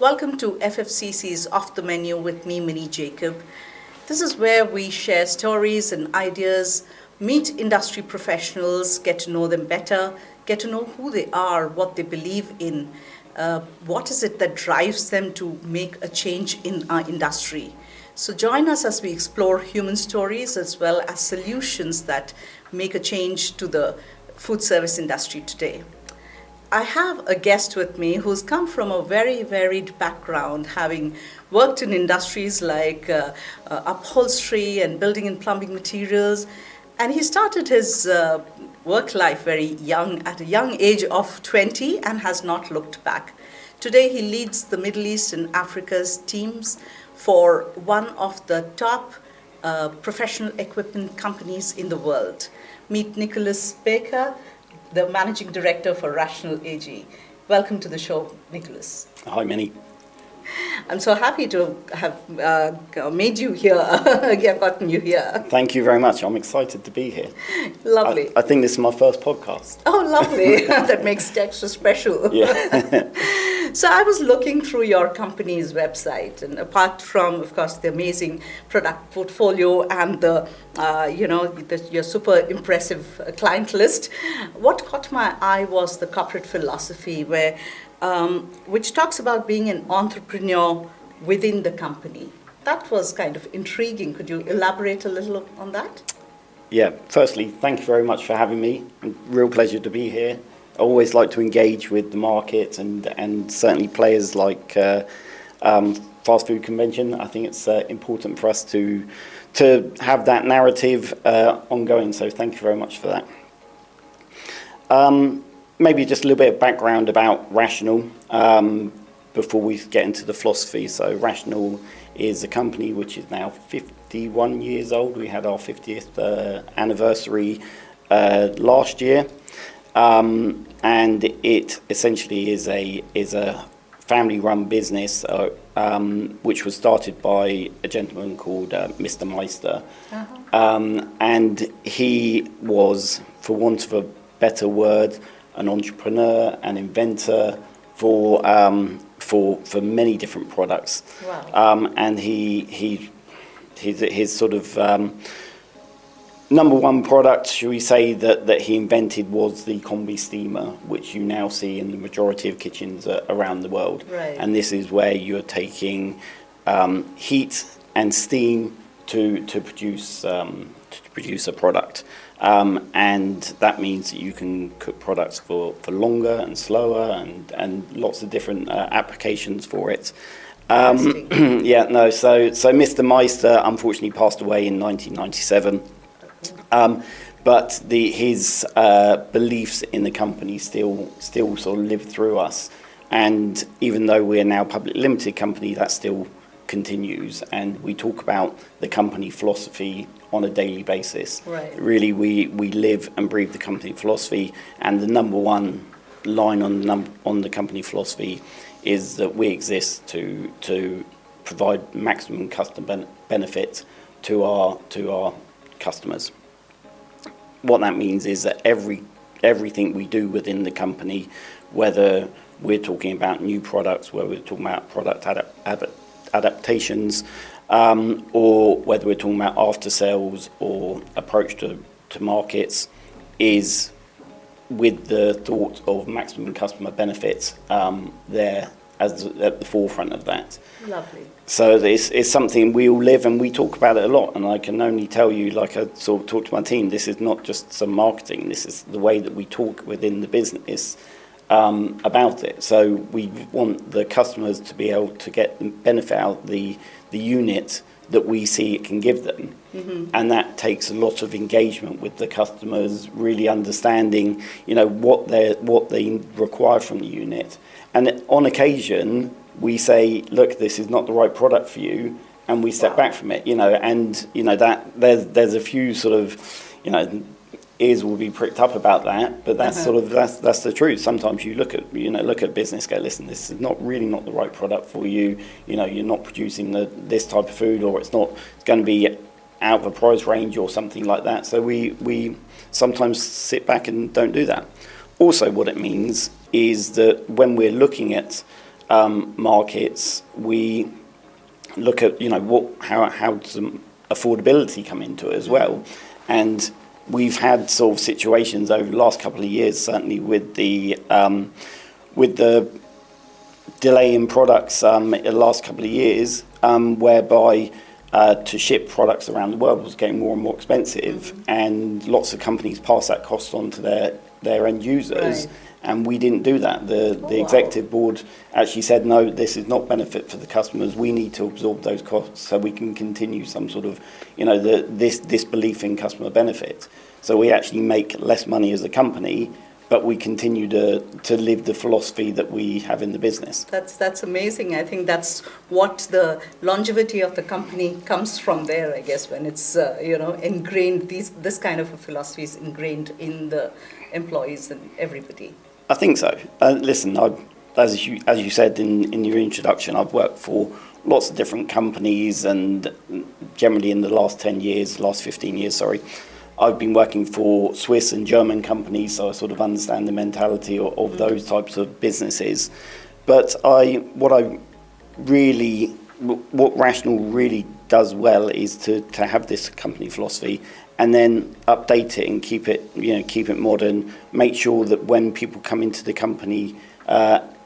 Welcome to FFCC's Off the Menu with me, Minnie Jacob. This is where we share stories and ideas, meet industry professionals, get to know them better, get to know who they are, what they believe in, what is it that drives them to make a change in our industry. So join us as we explore human stories as well as solutions that make a change to the food service industry today. I have a guest with me who's come from a very varied background, having worked in industries like upholstery and building and plumbing materials. And he started his work life very young, at a young age of 20, and has not looked back. Today he leads the Middle East and Africa's teams for one of the top professional equipment companies in the world. Meet Nicholas Baker, the Managing Director for Rational AG. Welcome to the show, Nicholas. Hi, Minnie. I'm so happy to have made you here, gotten you here. Thank you very much. I'm excited to be here. Lovely. I think this is my first podcast. Oh, lovely. That makes it extra special. Yeah. So I was looking through your company's website, and apart from, of course, the amazing product portfolio and your super impressive client list, what caught my eye was the corporate philosophy, which talks about being an entrepreneur within the company. That was kind of intriguing. Could you elaborate a little on that? Yeah. Firstly, thank you very much for having me. Real pleasure to be here. I always like to engage with the market and certainly players like fast food convention. I think it's important for us to have that narrative ongoing. So thank you very much for that. Maybe just a little bit of background about Rational before we get into the philosophy. So Rational is a company which is now 51 years old. We had our 50th anniversary last year. And it essentially is a family-run business which was started by a gentleman called Mr. Meister. Uh-huh. And he was, for want of a better word, an entrepreneur, an inventor for many different products. Wow. And his sort of number one product, should we say, that he invented was the combi steamer, which you now see in the majority of kitchens around the world. Right. And this is where you're taking heat and steam to produce a product. And that means that you can cook products for longer and slower and lots of different applications for it. So Mr. Meister unfortunately passed away in 1997. But his beliefs in the company still sort of live through us, and even though we're now a public limited company, that still continues, and we talk about the company philosophy on a daily basis. Right. Really, we live and breathe the company philosophy, and the number one line on the company philosophy is that we exist to provide maximum customer benefit to our customers. What that means is that everything we do within the company, whether we're talking about new products, whether we're talking about product adaptations, or whether we're talking about after sales or approach to markets, is with the thought of maximum customer benefits there as at the forefront of that. Lovely. So it's something we all live, and we talk about it a lot, and I can only tell you, like I sort of talk to my team, this is not just some marketing, this is the way that we talk within the business about it. So we want the customers to be able to get the benefit out the unit that we see it can give them. Mm-hmm. And that takes a lot of engagement with the customers, really understanding, what they require from the unit. And on occasion, we say, look, this is not the right product for you, and we step back from it, that there's a few sort of, ears will be pricked up about that, but that's sort of, that's the truth. Sometimes you look at business, go, listen, this is not the right product for you, you're not producing this type of food, or it's going to be out of a price range or something like that. So we sometimes sit back and don't do that. Also, what it means is that when we're looking at markets, we look at, how does affordability come into it as well. And we've had sort of situations over the last couple of years, certainly with the delay in products in the last couple of years, whereby to ship products around the world was getting more and more expensive, and lots of companies pass that cost on to their end users. Right. And we didn't do that. The executive board actually said, no, this is not benefit for the customers. We need to absorb those costs so we can continue some sort of, this belief in customer benefit. So we actually make less money as a company, but we continue to live the philosophy that we have in the business. That's amazing. I think that's what the longevity of the company comes from there, I guess, when it's, ingrained, this kind of a philosophy is ingrained in the employees and everybody. I think so. Listen, as you said in your introduction, I've worked for lots of different companies, and generally in the last 15 years, I've been working for Swiss and German companies, so I sort of understand the mentality of those types of businesses. But what Rational really does well is to have this company philosophy, and then update it and keep it modern. Make sure that when people come into the company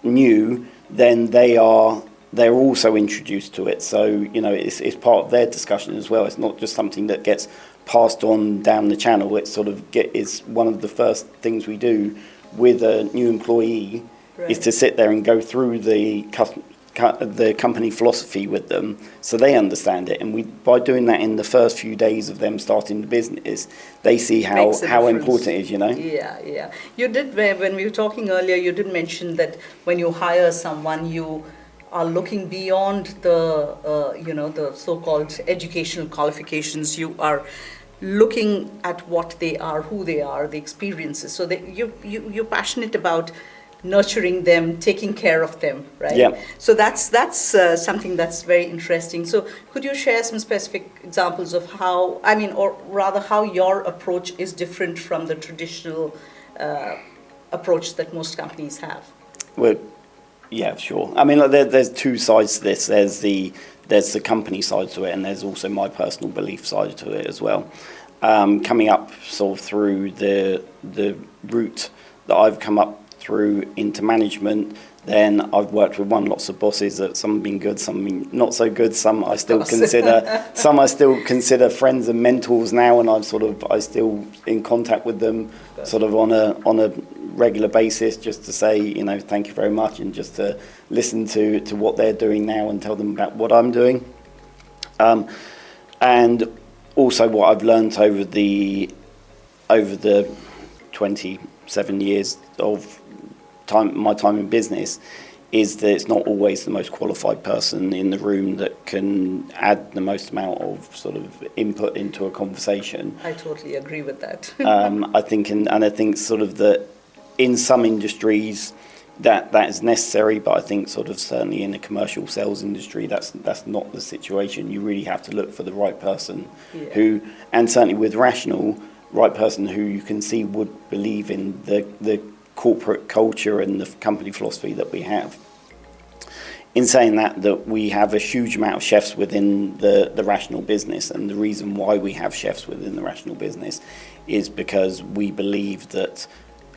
new, then they're also introduced to it. So it's part of their discussion as well. It's not just something that gets passed on down the channel. It's it's one of the first things we do with a new employee. Right. Is to sit there and go through the company philosophy with them, so they understand it. And by doing that in the first few days of them starting the business, they see how important it is. Yeah. You did, when we were talking earlier, you did mention that when you hire someone, you are looking beyond the the so-called educational qualifications. You are looking at what they are, who they are, the experiences. So that you're passionate about nurturing them, taking care of them, right? Yeah. So that's something that's very interesting. So could you share some specific examples of how your approach is different from the traditional approach that most companies have? Well, yeah, sure. I mean, there's two sides to this. There's the company side to it, and there's also my personal belief side to it as well. Coming up sort of through the route that I've come up through into management, then I've worked with lots of bosses. That some have been good, some have been not so good. Some I still consider friends and mentors now, and I still in contact with them sort of on a regular basis, just to say thank you very much, and just to listen to what they're doing now and tell them about what I'm doing. And also what I've learned over the 27 years of my time in business is that it's not always the most qualified person in the room that can add the most amount of sort of input into a conversation. I totally agree with that. I think sort of that in some industries that is necessary, but I think sort of certainly in the commercial sales industry that's not the situation. You really have to look for the right person who, and certainly with Rational, right person who you can see would believe in the corporate culture and the company philosophy that we have. In saying that we have a huge amount of chefs within the Rational business, and the reason why we have chefs within the Rational business is because we believe that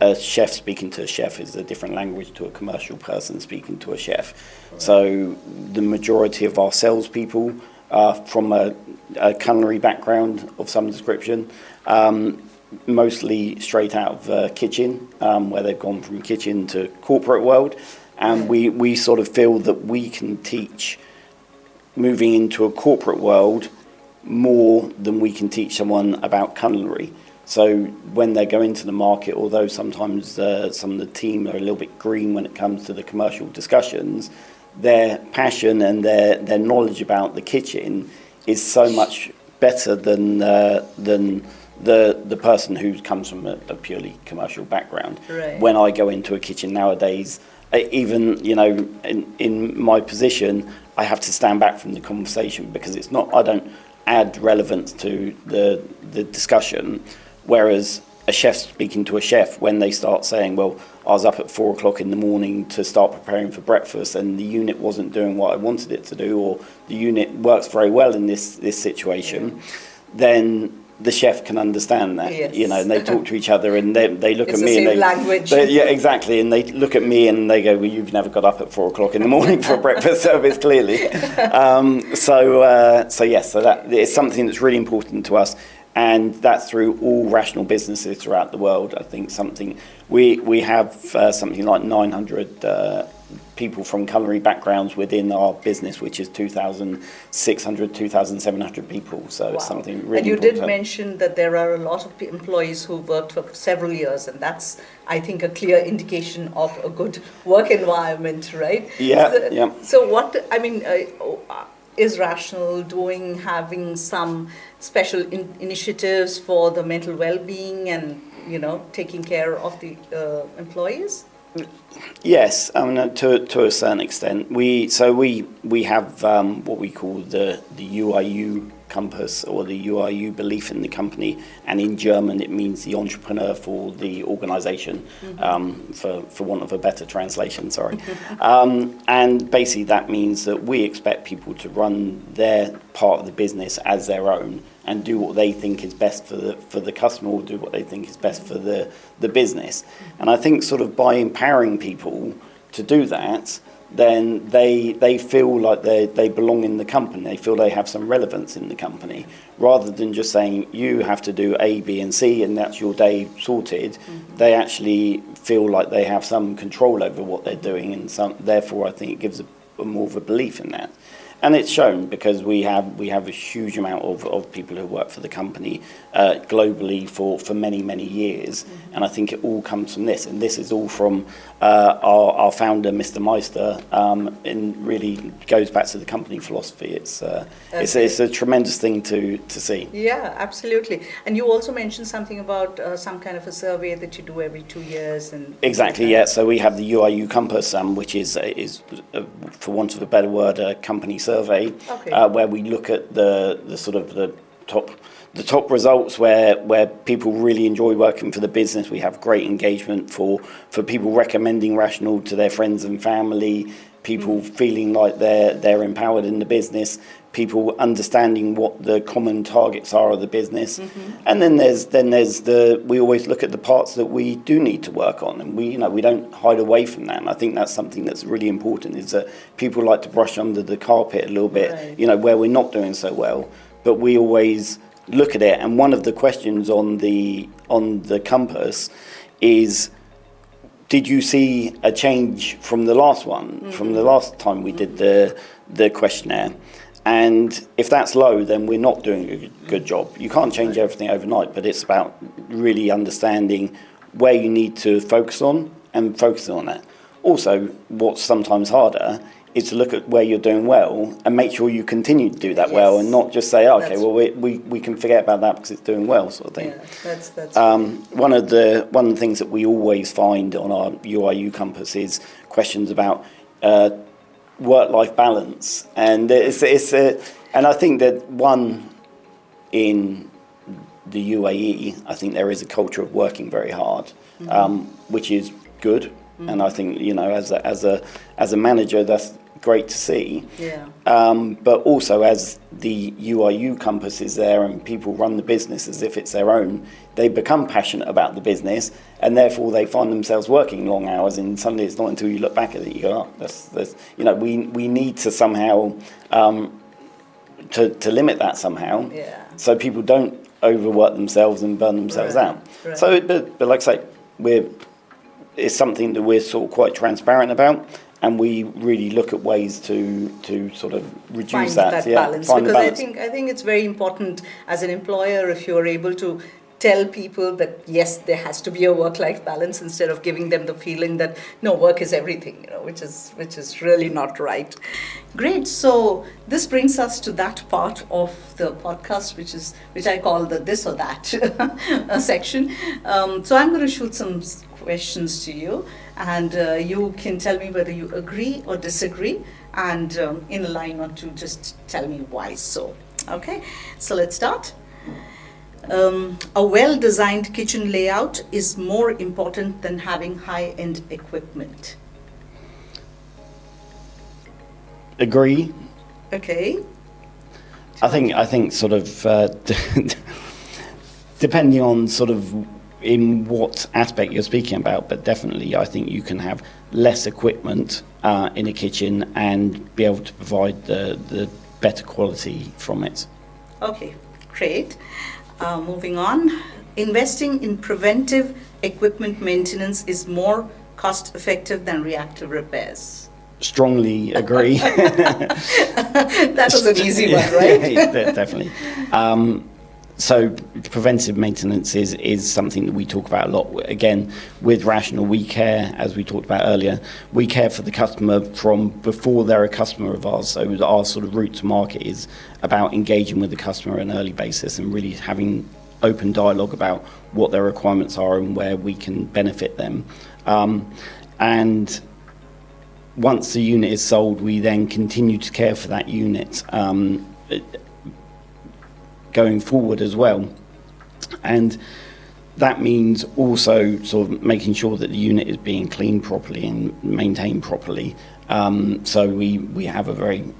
a chef speaking to a chef is a different language to a commercial person speaking to a chef. Right. So the majority of our salespeople are from a culinary background of some description, mostly straight out of kitchen, where they've gone from kitchen to corporate world. And we sort of feel that we can teach moving into a corporate world more than we can teach someone about culinary. So when they go into the market, although sometimes some of the team are a little bit green when it comes to the commercial discussions, their passion and their knowledge about the kitchen is so much better than the person who comes from a purely commercial background. Right. When I go into a kitchen nowadays, even in my position, I have to stand back from the conversation because I don't add relevance to the discussion. Whereas a chef speaking to a chef when they start saying, well, I was up at 4 o'clock in the morning to start preparing for breakfast and the unit wasn't doing what I wanted it to do, or the unit works very well in this situation, then the chef can understand that, and they talk to each other and they look at me and they language. Yeah, exactly, and they look at me and they go, well, you've never got up at 4 o'clock in the morning for a breakfast service, clearly. So that it's something that's really important to us, and that's through all rational businesses throughout the world. I think we have something like 900 people from culinary backgrounds within our business, which is 2,600, 2,700 people. So It's something really And you important. did mention that there are a lot of employees who worked for several years, and that's, I think, a clear indication of a good work environment, right? Yeah. So what, is Rational having some special initiatives for the mental well-being and, taking care of the employees? Yes, to a certain extent. We have what we call the UIU compass, or the UIU belief in the company, and in German it means the entrepreneur for the organisation, for want of a better translation. Sorry, and basically that means that we expect people to run their part of the business as their own, and do what they think is best for the customer, or do what they think is best for the business. And I think sort of by empowering people to do that, then they feel like they belong in the company. They feel they have some relevance in the company, rather than just saying you have to do A, B, and C, and that's your day sorted. They actually feel like they have some control over what they're doing, and therefore I think it gives a more of a belief in that. And it's shown, because we have a huge amount of people who work for the company globally for many, many years. And I think it all comes from this. And this is all from our founder, Mr. Meister, and really goes back to the company philosophy. It's a tremendous thing to see. Yeah, absolutely. And you also mentioned something about some kind of a survey that you do every 2 years. And exactly, yeah. So we have the UIU Compass, which is for want of a better word, a company survey, where we look at the sort of the top results where people really enjoy working for the business. We have great engagement for people recommending Rational to their friends and family, people feeling like they're empowered in the business, people understanding what the common targets are of the business. And then there's we always look at the parts that we do need to work on, and we don't hide away from that. And I think that's something that's really important, is that people like to brush under the carpet a little bit, where we're not doing so well, but we always look at it. And one of the questions on the compass is, did you see a change from the last one, from the last time we did the questionnaire? And if that's low, then we're not doing a good job. You can't change everything overnight, but it's about really understanding where you need to focus on and focusing on that. Also, what's sometimes harder is to look at where you're doing well and make sure you continue to do that well, and not just say, okay, well, we can forget about that because it's doing well, sort of thing. Yeah, that's one of the things that we always find on our UIU compass is questions about work-life balance, and and I think that in the UAE, I think there is a culture of working very hard, which is good, and I think as a manager, that's great to see. Yeah. But also, as the UIU compass is there and people run the business as if it's their own, they become passionate about the business, and therefore they find themselves working long hours. And suddenly, it's not until you look back at it you go, "Oh, that's we need to somehow to limit that somehow, so people don't overwork themselves and burn themselves out." Right. So, but like I say, it's something that we're sort of quite transparent about. And we really look at ways to sort of reduce that balance. Find because the balance. I think it's very important as an employer, if you're able to tell people that yes, there has to be a work-life balance, instead of giving them the feeling that no, work is everything, which is really not right. Great. So this brings us to that part of the podcast, which I call the this or that section. So I'm going to shoot some questions to you, and you can tell me whether you agree or disagree, and in a line or two, just tell me why so. Okay, so let's start. A well-designed kitchen layout is more important than having high-end equipment. Agree. Okay. I think sort of depending on sort of in what aspect you're speaking about, but definitely I think you can have less equipment in a kitchen and be able to provide the better quality from it. Okay, great. Moving on. Investing in preventive equipment maintenance is more cost effective than reactive repairs. Strongly agree. That was an easy one, right? Yeah, definitely. So preventive maintenance is something that we talk about a lot. Again, with Rational, we care, as we talked about earlier, we care for the customer from before they're a customer of ours. So our sort of route to market is about engaging with the customer on an early basis and really having open dialogue about what their requirements are and where we can benefit them. And once the unit is sold, we then continue to care for that unit going forward as well. And that means also sort of making sure that the unit is being cleaned properly and maintained properly. So we have a very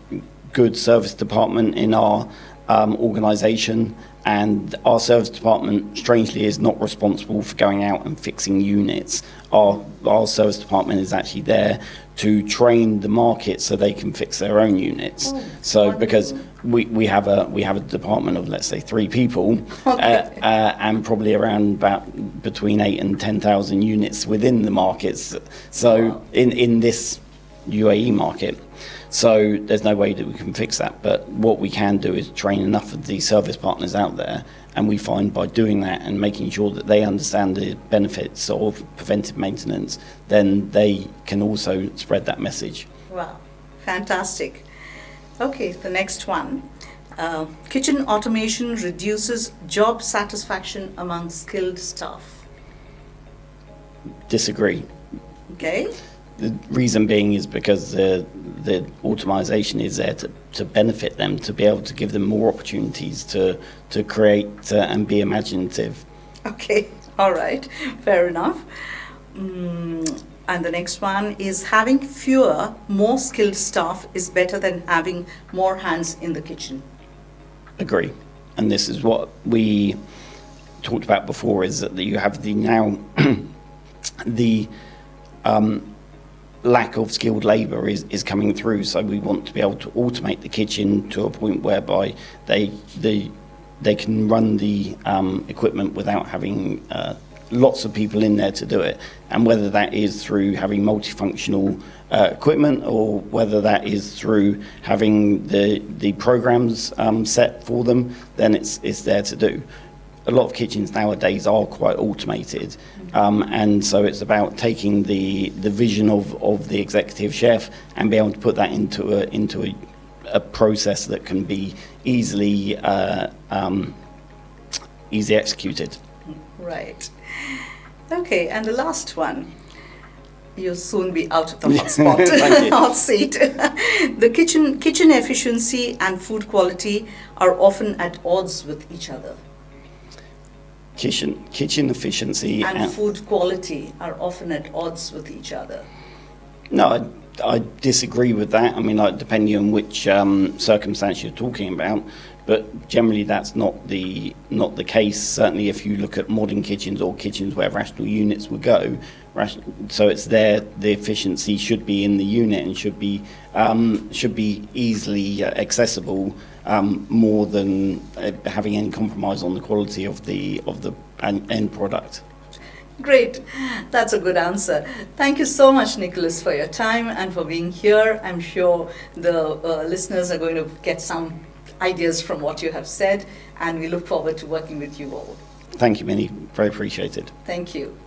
good service department in our organisation, and our service department, strangely, is not responsible for going out and fixing units. Our service department is actually there to train the market so they can fix their own units. So because we have a department of, let's say, 3 people, and probably around about between 8 and 10,000 units within the markets. So in this UAE market. So there's no way that we can fix that. But what we can do is train enough of the service partners out there, and we find by doing that and making sure that they understand the benefits of preventive maintenance, then they can also spread that message. Wow, fantastic. Okay, the next one. Kitchen automation reduces job satisfaction among skilled staff. Disagree. Okay. The reason being is because the automation is there to benefit them, to be able to give them more opportunities to create and be imaginative. Okay, all right, fair enough. And the next one is having fewer, more skilled staff is better than having more hands in the kitchen. Agree. And this is what we talked about before, is that you have the lack of skilled labour is coming through, so we want to be able to automate the kitchen to a point whereby they can run the equipment without having lots of people in there to do it. And whether that is through having multifunctional equipment, or whether that is through having the programs set for them, then it's there to do. A lot of kitchens nowadays are quite automated, and so it's about taking the vision of the executive chef and be able to put that into a process that can be easily executed. Right. Okay, and the last one. You'll soon be out of the hot spot, hot seat. The kitchen efficiency and food quality are often at odds with each other. Kitchen efficiency and food quality are often at odds with each other. No, I disagree with that. I mean, like, depending on which circumstance you're talking about, but generally that's not the case. Certainly, if you look at modern kitchens or kitchens where Rational units would go, so it's there. The efficiency should be in the unit and should be easily accessible, more than having any compromise on the quality of the end product. Great, that's a good answer. Thank you so much, Nicholas, for your time and for being here. I'm sure the listeners are going to get some ideas from what you have said, and we look forward to working with you all. Thank you, Minnie. Very appreciated. Thank you.